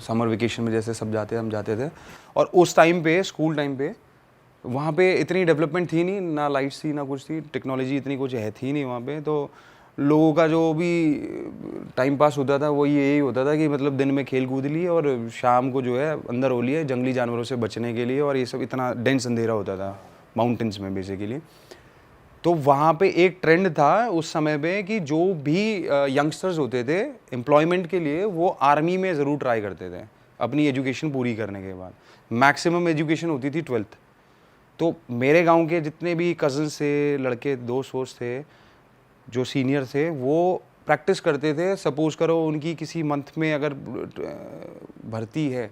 समर वेकेशन में जैसे सब जाते हम जाते थे। और उस टाइम पे स्कूल टाइम पे वहाँ पे इतनी डेवलपमेंट थी नहीं, ना लाइट्स थी ना कुछ थी, टेक्नोलॉजी इतनी कुछ है थी नहीं वहाँ पे। तो लोगों का जो भी टाइम पास होता था वो यही होता था कि मतलब दिन में खेल कूद लिए और शाम को जो है अंदर हो लिए जंगली जानवरों से बचने के लिए। और ये सब इतना डेंस अंधेरा होता था माउंटेन्स में बेसिकली। तो वहाँ पे एक ट्रेंड था उस समय पे कि जो भी यंगस्टर्स होते थे एम्प्लॉयमेंट के लिए वो आर्मी में ज़रूर ट्राई करते थे अपनी एजुकेशन पूरी करने के बाद। मैक्सिमम एजुकेशन होती थी 12th। तो मेरे गांव के जितने भी कज़न्स थे, लड़के दोस्त वोस्त थे जो सीनियर थे, वो प्रैक्टिस करते थे। सपोज़ करो उनकी किसी मंथ में अगर भर्ती है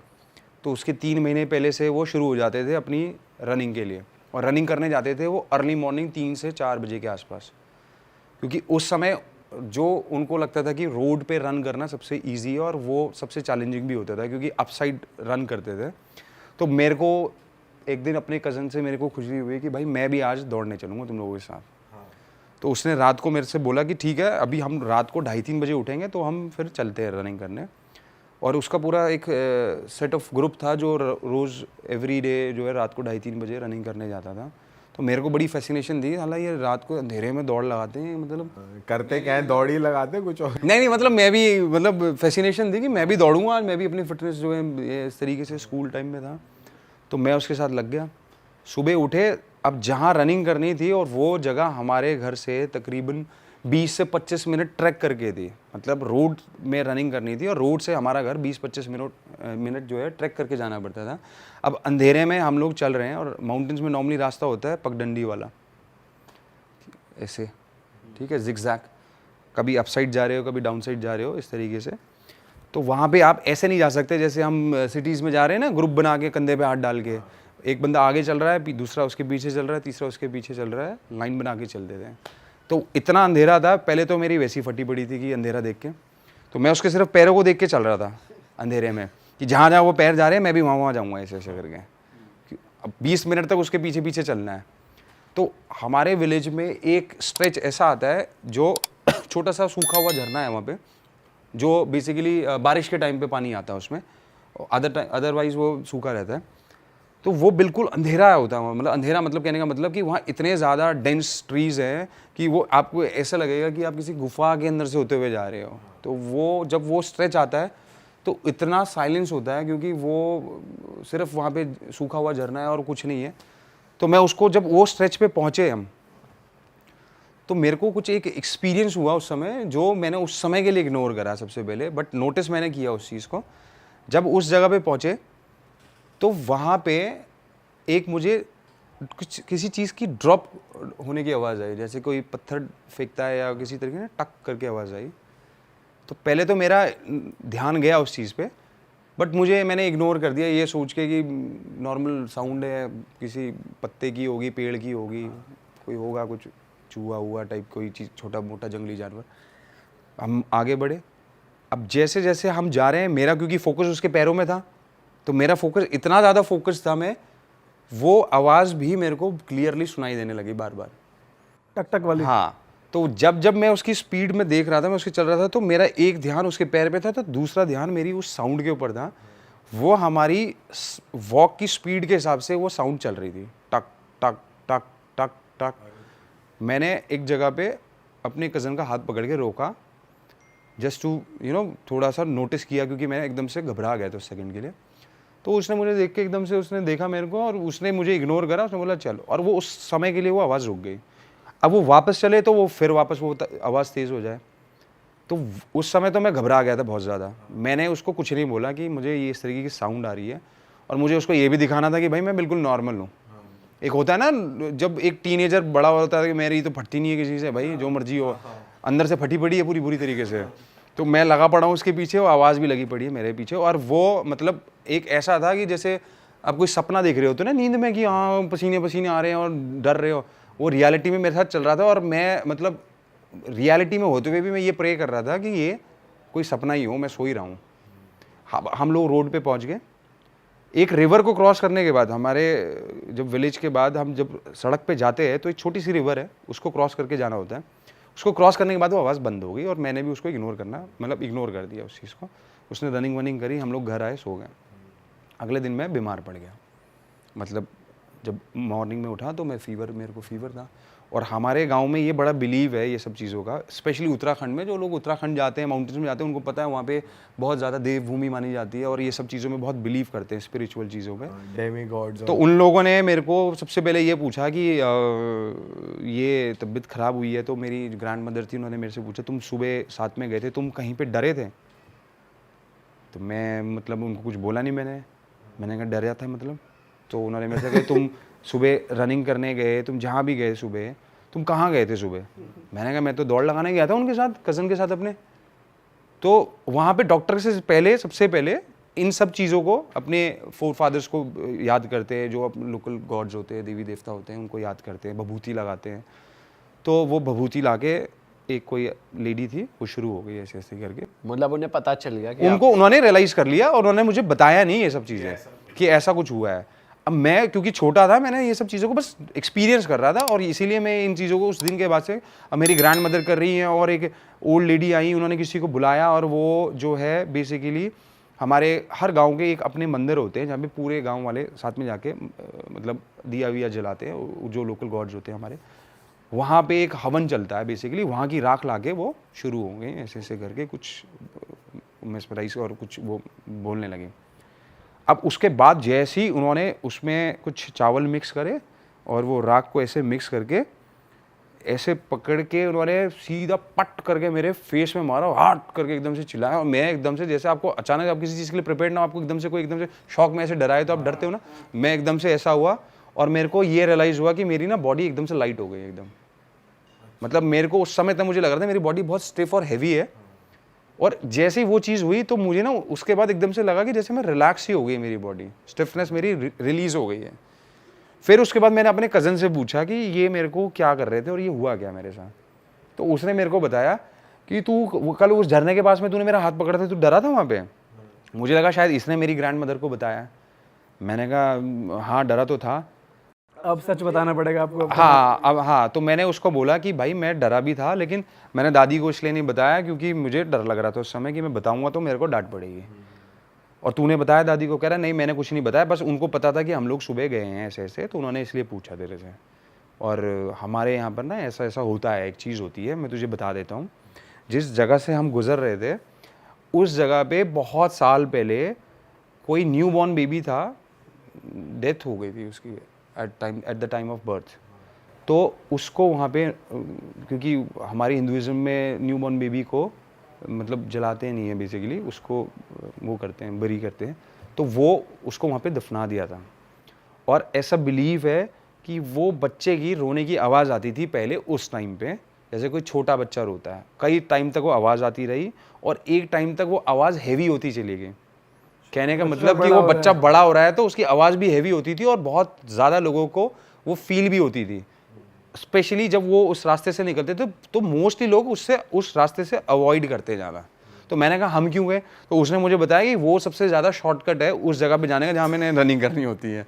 तो उसके 3 महीने पहले से वो शुरू हो जाते थे अपनी रनिंग के लिए। और रनिंग करने जाते थे वो अर्ली मॉर्निंग 3 से 4 बजे के आसपास, क्योंकि उस समय जो उनको लगता था कि रोड पे रन करना सबसे इजी है और वो सबसे चैलेंजिंग भी होता था क्योंकि अपसाइड रन करते थे। तो मेरे को एक दिन अपने कज़न से मेरे को खुशी हुई कि भाई मैं भी आज दौड़ने चलूँगा तुम लोगों के साथ। तो उसने रात को मेरे से बोला कि ठीक है, अभी हम रात को 2:30-3 बजे उठेंगे तो हम फिर चलते हैं रनिंग करने। और उसका पूरा एक सेट ऑफ ग्रुप था जो रोज़ एवरी डे जो है रात को 2:30-3 बजे रनिंग करने जाता था। तो मेरे को बड़ी फैसिनेशन थी, हालांकि ये रात को अंधेरे में दौड़ लगाते हैं, मतलब करते क्या है, दौड़ ही लगाते हैं, कुछ और नहीं मतलब मैं भी मतलब फैसिनेशन थी कि मैं भी दौड़ूंगा आज, मैं भी अपनी फिटनेस जो है ये इस तरीके से स्कूल टाइम में था। तो मैं उसके साथ लग गया। सुबह उठे, अब जहाँ रनिंग करनी थी और वो जगह हमारे घर से तकरीबन 20 से 25 मिनट ट्रैक करके थी, मतलब रोड में रनिंग करनी थी और रोड से हमारा घर 20-25 मिनट जो है ट्रैक करके जाना पड़ता था। अब अंधेरे में हम लोग चल रहे हैं और माउंटेन्स में नॉर्मली रास्ता होता है पगडंडी वाला, ऐसे, ठीक है, जिगजैग, कभी अप साइड जा रहे हो कभी डाउन साइड जा रहे हो, इस तरीके से। तो वहाँ पे आप ऐसे नहीं जा सकते जैसे हम सिटीज़ में जा रहे हैं ना, ग्रुप बना के कंधे पे हाथ डाल के, एक बंदा आगे चल रहा है, दूसरा उसके पीछे चल रहा है, तीसरा उसके पीछे चल रहा है, लाइन बना के चल देते हैं। तो इतना अंधेरा था, पहले तो मेरी वैसी फटी पड़ी थी कि अंधेरा देख के, तो मैं उसके सिर्फ पैरों को देख के चल रहा था अंधेरे में कि जहाँ जहाँ वो पैर जा रहे हैं मैं भी वहाँ जाऊँगा, ऐसे ऐसे करके। अब 20 मिनट तक उसके पीछे पीछे चलना है। तो हमारे विलेज में एक स्ट्रेच ऐसा आता है जो छोटा सा सूखा हुआ झरना है वहाँ पे, जो बेसिकली बारिश के टाइम पे पानी आता है उसमें, अदरवाइज वो सूखा रहता है। तो वो बिल्कुल अंधेरा होता है, मतलब अंधेरा मतलब कहने का मतलब कि वहाँ इतने ज़्यादा डेंस ट्रीज़ हैं कि वो आपको ऐसा लगेगा कि आप किसी गुफा के अंदर से होते हुए जा रहे हो। तो वो जब वो स्ट्रेच आता है तो इतना साइलेंस होता है क्योंकि वो सिर्फ वहाँ पे सूखा हुआ झरना है और कुछ नहीं है। तो मैं उसको जब वो स्ट्रेच पे पहुँचे हम, तो मेरे को कुछ एक एक्सपीरियंस हुआ उस समय जो मैंने उस समय के लिए इग्नोर करा सबसे पहले, बट नोटिस मैंने किया उस चीज़ को। जब उस जगह पे पहुँचे तो वहाँ पे एक मुझे कुछ किसी चीज़ की ड्रॉप होने की आवाज़ आई, जैसे कोई पत्थर फेंकता है या किसी तरीके से टक करके आवाज़ आई। तो पहले तो मेरा ध्यान गया उस चीज़ पे, बट मैंने इग्नोर कर दिया ये सोच के कि नॉर्मल साउंड है, किसी पत्ते की होगी, पेड़ की होगी, कोई होगा कुछ चूहा हुआ टाइप कोई चीज़, छोटा मोटा जंगली जानवर। हम आगे बढ़े। अब जैसे जैसे हम जा रहे हैं, मेरा क्योंकि फोकस उसके पैरों में था, तो मेरा फोकस इतना ज़्यादा फोकस था, मैं वो आवाज़ भी मेरे को क्लियरली सुनाई देने लगी बार बार, टक टक वाली। हाँ। तो जब जब मैं उसकी स्पीड में देख रहा था, मैं उसके चल रहा था, तो मेरा एक ध्यान उसके पैर पे था, तो दूसरा ध्यान मेरी उस साउंड के ऊपर था। वो हमारी वॉक की स्पीड के हिसाब से वो साउंड चल रही थी, टक टक टक टक टक। मैंने एक जगह पे अपने कज़न का हाथ पकड़ के रोका, जस्ट टू थोड़ा सा नोटिस किया, क्योंकि मैं एकदम से घबरा गया था उस सेकंड के लिए। तो उसने मुझे देख के एकदम से उसने देखा मेरे को और उसने मुझे इग्नोर करा, उसने बोला चलो, और वो उस समय के लिए वो आवाज़ रुक गई। अब वो वापस चले तो वो फिर वापस वो आवाज़ तेज़ हो जाए। तो उस समय तो मैं घबरा गया था बहुत ज़्यादा। मैंने उसको कुछ नहीं बोला कि मुझे ये इस तरीके की साउंड आ रही है, और मुझे उसको ये भी दिखाना था कि भाई मैं बिल्कुल नॉर्मल हूँ। एक होता है ना जब एक टीनेजर बड़ा होता है कि मेरी तो फटती नहीं है किसी से, भाई जो मर्जी हो, अंदर से फटी पड़ी है पूरी बुरी तरीके से। तो मैं लगा पड़ा हूँ उसके पीछे, वो आवाज़ भी लगी पड़ी है मेरे पीछे। और वो मतलब एक ऐसा था कि जैसे आप कोई सपना देख रहे हो तो ना नींद में कि हाँ पसीने पसीने आ रहे हैं और डर रहे हो, वो रियलिटी में मेरे साथ चल रहा था। और मैं मतलब रियलिटी में होते हुए भी मैं ये प्रे कर रहा था कि ये कोई सपना ही हो, मैं सो ही रहा हूँ। हम लोग रोड पे पहुँच गए। एक रिवर को क्रॉस करने के बाद, हमारे जब विलेज के बाद हम जब सड़क पे जाते हैं तो एक छोटी सी रिवर है, उसको क्रॉस करके जाना होता है। उसको क्रॉस करने के बाद वो आवाज़ बंद हो गई और मैंने भी उसको इग्नोर कर दिया उस चीज़ को। उसने रनिंग वनिंग करी, हम लोग घर आए, सो गए। अगले दिन मैं बीमार पड़ गया, मतलब जब मॉर्निंग में उठा तो मेरे को फीवर था। और हमारे गांव में ये बड़ा बिलीव है ये सब चीज़ों का, स्पेशली उत्तराखंड में। जो लोग उत्तराखंड जाते हैं, माउंटेन्स में जाते हैं, उनको पता है वहाँ पे बहुत ज़्यादा देवभूमि मानी जाती है और ये सब चीज़ों में बहुत बिलीव करते हैं, स्पिरिचुअल चीज़ों में, डेमी गॉड्स। तो उन लोगों ने मेरे को सबसे पहले ये पूछा कि ये तबीयत ख़राब हुई है। तो मेरी ग्रैंड मदर थी, उन्होंने मेरे से पूछा तुम सुबह साथ में गए थे, तुम कहीं पर डरे थे? तो मैं मतलब उनको कुछ बोला नहीं, मैंने कहा डरा था मतलब। तो उन्होंने मेरे से कहा तुम सुबह रनिंग करने गए, तुम जहाँ भी गए सुबह, तुम कहाँ गए थे सुबह? मैंने कहा मैं तो दौड़ लगाने गया था उनके साथ, कज़न के साथ अपने। तो वहाँ पे डॉक्टर से पहले, सबसे पहले इन सब चीज़ों को, अपने फोर फादर्स को याद करते हैं, जो अपने लोकल गॉड्स होते हैं, देवी देवता होते हैं, उनको याद करते हैं, भभूति लगाते हैं। तो वो भभूति ला के एक कोई लेडी थी, वो शुरू हो गई ऐसे ऐसे करके। मतलब उन्हें पता चल गया कि उन्होंने रियलाइज़ कर लिया और उन्होंने मुझे बताया नहीं ये सब चीज़ें कि ऐसा कुछ हुआ है। अब मैं क्योंकि छोटा था, मैंने ये सब चीज़ों को बस एक्सपीरियंस कर रहा था और इसीलिए मैं इन चीज़ों को उस दिन के बाद से, अब मेरी ग्रैंड मदर कर रही हैं और एक ओल्ड लेडी आई, उन्होंने किसी को बुलाया और वो जो है बेसिकली हमारे हर गांव के एक अपने मंदिर होते हैं जहाँ पे पूरे गांव वाले साथ में जाके मतलब दिया विया जलाते हैं, जो लोकल गॉड्स होते हैं हमारे, वहाँ पे एक हवन चलता है बेसिकली, वहाँ की राख लाके वो शुरू हो गए ऐसे ऐसे करके कुछ मेस्मराइज और कुछ वो बोलने लगे। अब उसके बाद जैसे ही उन्होंने उसमें कुछ चावल मिक्स करे और वो राख को ऐसे मिक्स करके ऐसे पकड़ के उन्होंने सीधा पट करके मेरे फेस में मारा, हाट करके एकदम से चिल्लाया और मैं एकदम से, जैसे आपको अचानक आप किसी चीज़ के लिए प्रिपेयर ना, आपको एकदम से कोई एकदम से शॉक में ऐसे डराए तो आप डरते हो ना, मैं एकदम से ऐसा हुआ और मेरे को ये रियलाइज़ हुआ कि मेरी ना बॉडी एकदम से लाइट हो गई एकदम। मतलब मेरे को उस समय तक मुझे लग रहा था मेरी बॉडी बहुत स्टिफ और हैवी है, और जैसे ही वो चीज़ हुई तो मुझे ना उसके बाद एकदम से लगा कि जैसे मैं रिलैक्स ही हो गई, मेरी बॉडी स्टिफनेस मेरी रिलीज़ हो गई है। फिर उसके बाद मैंने अपने कज़न से पूछा कि ये मेरे को क्या कर रहे थे और ये हुआ क्या मेरे साथ, तो उसने मेरे को बताया कि तू कल उस झरने के पास में तूने मेरा हाथ पकड़ा था, तू डरा था वहाँ पे। मुझे लगा शायद इसने मेरी ग्रैंड मदर को बताया। मैंने कहा हाँ डरा तो था। अब सच बताना पड़ेगा आपको। हाँ अब हाँ, तो मैंने उसको बोला कि भाई मैं डरा भी था, लेकिन मैंने दादी को इसलिए नहीं बताया क्योंकि मुझे डर लग रहा था उस समय कि मैं बताऊंगा तो मेरे को डांट पड़ेगी। और तूने बताया दादी को? कह रहा नहीं मैंने कुछ नहीं बताया, बस उनको पता था कि हम लोग सुबह गए हैं ऐसे ऐसे, तो उन्होंने इसलिए पूछा तेरे से। और हमारे यहाँ पर ना ऐसा ऐसा होता है, एक चीज़ होती है, मैं तुझे बता देता हूँ। जिस जगह से हम गुजर रहे थे उस जगह पे बहुत साल पहले कोई न्यू बॉर्न बेबी था, डेथ हो गई थी उसकी at the time of birth. तो उसको वहाँ पे, क्योंकि हमारी हिंदुइज्म में न्यू बॉर्न बेबी को मतलब जलाते नहीं है बेसिकली, उसको वो करते हैं, बरी करते हैं, तो वो उसको वहाँ पे दफना दिया था। और ऐसा बिलीव है कि वो बच्चे की रोने की आवाज़ आती थी पहले उस टाइम पे, जैसे कोई छोटा बच्चा रोता है, कई टाइम तक वो आवाज़ आती रही और एक टाइम तक वो आवाज़ हैवी होती चली गई। कहने का मतलब कि वो बच्चा बड़ा हो रहा है तो उसकी आवाज़ भी हैवी होती थी और बहुत ज़्यादा लोगों को वो फील भी होती थी, स्पेशली जब वो उस रास्ते से निकलते थे तो मोस्टली लोग उस रास्ते से अवॉइड करते जाना। तो मैंने कहा हम क्यों गए, तो उसने मुझे बताया कि वो सबसे ज़्यादा शॉर्टकट है उस जगह पे जाने का जहाँ मैंने रनिंग करनी होती है।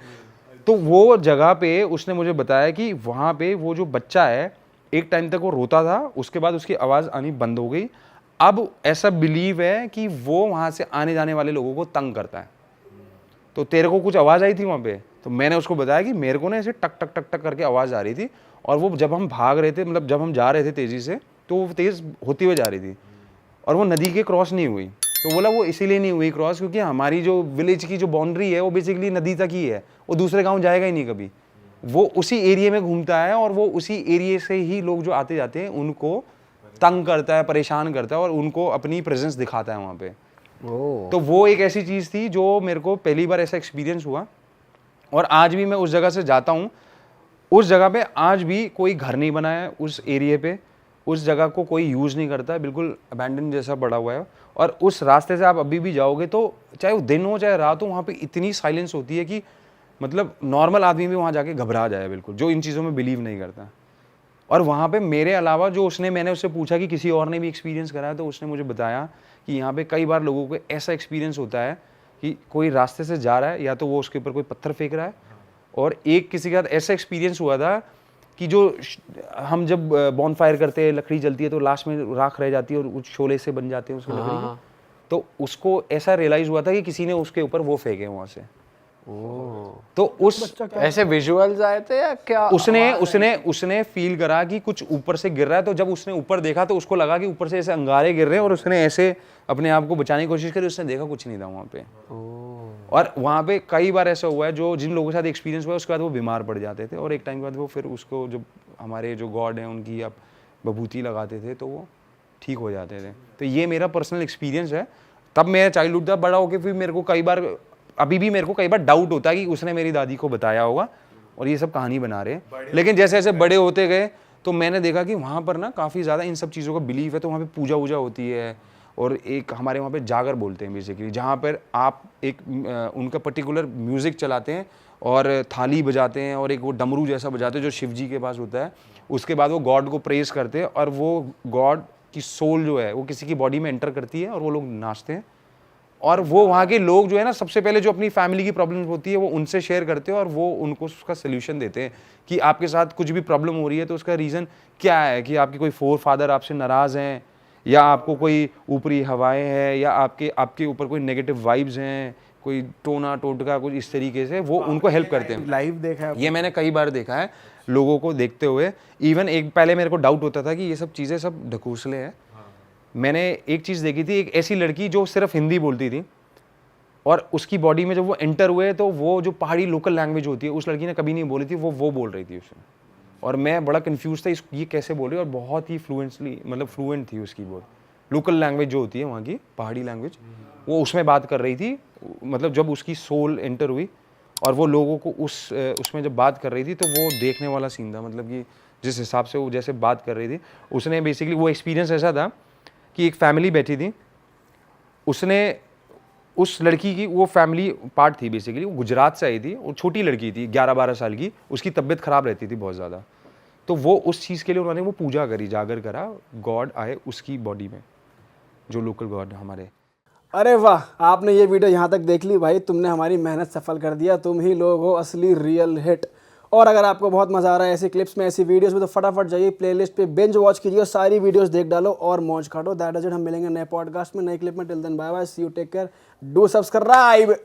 तो वो जगह पे उसने मुझे बताया कि वहाँ पे वो जो बच्चा है एक टाइम तक वो रोता था, उसके बाद उसकी आवाज़ आनी बंद हो गई। अब ऐसा बिलीव है कि वो वहाँ से आने जाने वाले लोगों को तंग करता है। तो तेरे को कुछ आवाज़ आई थी वहाँ पे? तो मैंने उसको बताया कि मेरे को ना ऐसे टक टक टक टक करके आवाज़ आ रही थी, और वो जब हम भाग रहे थे, मतलब जब हम जा रहे थे तेज़ी से, तो वो तेज़ होती हुई जा रही थी और वो नदी के क्रॉस नहीं हुई। तो बोला वो इसीलिए नहीं हुई क्रॉस क्योंकि हमारी जो विलेज की जो बाउंड्री है वो बेसिकली नदी तक ही है, वो दूसरे गाँव जाएगा ही नहीं कभी, वो उसी एरिया में घूमता है और वो उसी एरिया से ही लोग जो आते जाते हैं उनको तंग करता है, परेशान करता है और उनको अपनी प्रेजेंस दिखाता है वहाँ पे। तो वो एक ऐसी चीज़ थी जो मेरे को पहली बार ऐसा एक्सपीरियंस हुआ, और आज भी मैं उस जगह से जाता हूँ। उस जगह पे आज भी कोई घर नहीं बना है उस एरिया पे, उस जगह को कोई यूज़ नहीं करता है, बिल्कुल अबैंडन जैसा पड़ा हुआ है। और उस रास्ते से आप अभी भी जाओगे तो चाहे वो दिन हो चाहे रात हो, वहाँ पे इतनी साइलेंस होती है कि मतलब नॉर्मल आदमी भी वहाँ जाके घबरा जाए बिल्कुल, जो इन चीज़ों में बिलीव नहीं करता। और वहाँ पे मेरे अलावा जो मैंने उससे पूछा कि किसी और ने भी एक्सपीरियंस करा है, तो उसने मुझे बताया कि यहाँ पे कई बार लोगों को ऐसा एक्सपीरियंस होता है कि कोई रास्ते से जा रहा है, या तो वो उसके ऊपर कोई पत्थर फेंक रहा है, और एक किसी के साथ ऐसा एक्सपीरियंस हुआ था कि जो हम जब बॉनफायर करते हैं, लकड़ी जलती है तो लास्ट में राख रह जाती है और कुछ शोले से बन जाते हैं उसकी लकड़ी के, तो उसको ऐसा रियलाइज़ हुआ था कि किसी ने उसके ऊपर वो फेंके वहाँ से। तो उस ऐसे विजुअल्स आए थे या क्या? उसने फील करा कि कुछ ऊपर से गिर रहा है, तो जब उसने ऊपर देखा तो उसको लगा कि ऊपर से ऐसे अंगारे गिर रहे हैं, और उसने ऐसे अपने आप को बचाने की कोशिश करी, उसने देखा कुछ नहीं था वहाँ पे। और वहाँ पे कई बार ऐसा हुआ है जो जिन लोगों के साथ एक्सपीरियंस हुआ है उसके बाद वो बीमार पड़ जाते थे, और एक टाइम के बाद वो फिर उसको जब हमारे जो गॉड हैं उनकी आप बभूति लगाते थे तो वो ठीक हो जाते थे। तो ये मेरा पर्सनल एक्सपीरियंस है। तब मेरा चाइल्डहुड था, बड़ा होकर फिर मेरे को कई बार, अभी भी मेरे को कई बार डाउट होता है कि उसने मेरी दादी को बताया होगा और ये सब कहानी बना रहे हैं। लेकिन जैसे जैसे बड़े होते गए तो मैंने देखा कि वहाँ पर ना काफ़ी ज़्यादा इन सब चीज़ों का बिलीव है, तो वहाँ पे पूजा वूजा होती है, और एक हमारे वहाँ पे जागर बोलते हैं बेसिकली, जहाँ पर आप एक उनका पर्टिकुलर म्यूज़िक चलाते हैं और थाली बजाते हैं और एक वो डमरू जैसा बजाते हैं जो शिव जी के पास होता है, उसके बाद वो गॉड को प्रेज करते हैं और वो गॉड की सोल जो है वो किसी की बॉडी में एंटर करती है और वो लोग नाचते हैं। और वो वहाँ के लोग जो है ना, सबसे पहले जो अपनी फैमिली की प्रॉब्लम होती है वो उनसे शेयर करते हैं और वो उनको उसका सोल्यूशन देते हैं कि आपके साथ कुछ भी प्रॉब्लम हो रही है तो उसका रीज़न क्या है, कि आपके कोई फोर फादर आपसे नाराज़ हैं, या आपको कोई ऊपरी हवाएं हैं, या आपके ऊपर कोई नेगेटिव वाइब्स हैं, कोई टोना टोटका कुछ इस तरीके से वो उनको हेल्प करते हैं। लाइव देखा है? ये मैंने कई बार देखा है लोगों को देखते हुए। इवन एक पहले मेरे को डाउट होता था कि ये सब चीज़ें सब ढकोसले हैं। मैंने एक चीज़ देखी थी, एक ऐसी लड़की जो सिर्फ हिंदी बोलती थी और उसकी बॉडी में जब वो एंटर हुए तो वो जो पहाड़ी लोकल लैंग्वेज होती है उस लड़की ने कभी नहीं बोली थी, वो बोल रही थी उसमें। और मैं बड़ा कंफ्यूज था ये कैसे बोल रही है, और बहुत ही फ्लुएंट थी उसकी बोल। लोकल लैंग्वेज जो होती है वहाँ की पहाड़ी लैंग्वेज, वो उसमें बात कर रही थी। मतलब जब उसकी सोल एंटर हुई और वो लोगों को उसमें जब बात कर रही थी तो वो देखने वाला सीन था। मतलब कि जिस हिसाब से वो जैसे बात कर रही थी, उसने बेसिकली वो एक्सपीरियंस ऐसा था कि एक फैमिली बैठी थी, उसने उस लड़की की, वो फैमिली पार्ट थी बेसिकली, वो गुजरात से आई थी, वो छोटी लड़की थी 11-12 साल की, उसकी तबीयत ख़राब रहती थी बहुत ज़्यादा। तो वो उस चीज़ के लिए उन्होंने वो पूजा करी, जागर करा, गॉड आए उसकी बॉडी में, जो लोकल गॉड हमारे। अरे वाह, आपने ये वीडियो यहाँ तक देख ली भाई, तुमने हमारी मेहनत सफल कर दिया। तुम ही लोग हो असली रियल हिट। और अगर आपको बहुत मज़ा आ रहा है ऐसी क्लिप्स में, ऐसी वीडियोस में, तो फटाफट जाइए प्लेलिस्ट पे बिंज वॉच कीजिए और सारी वीडियोस देख डालो और मौज काटो। That is it. हम मिलेंगे नए पॉडकास्ट में, नए क्लिप में। Till then bye bye, see you, take care, do subscribe.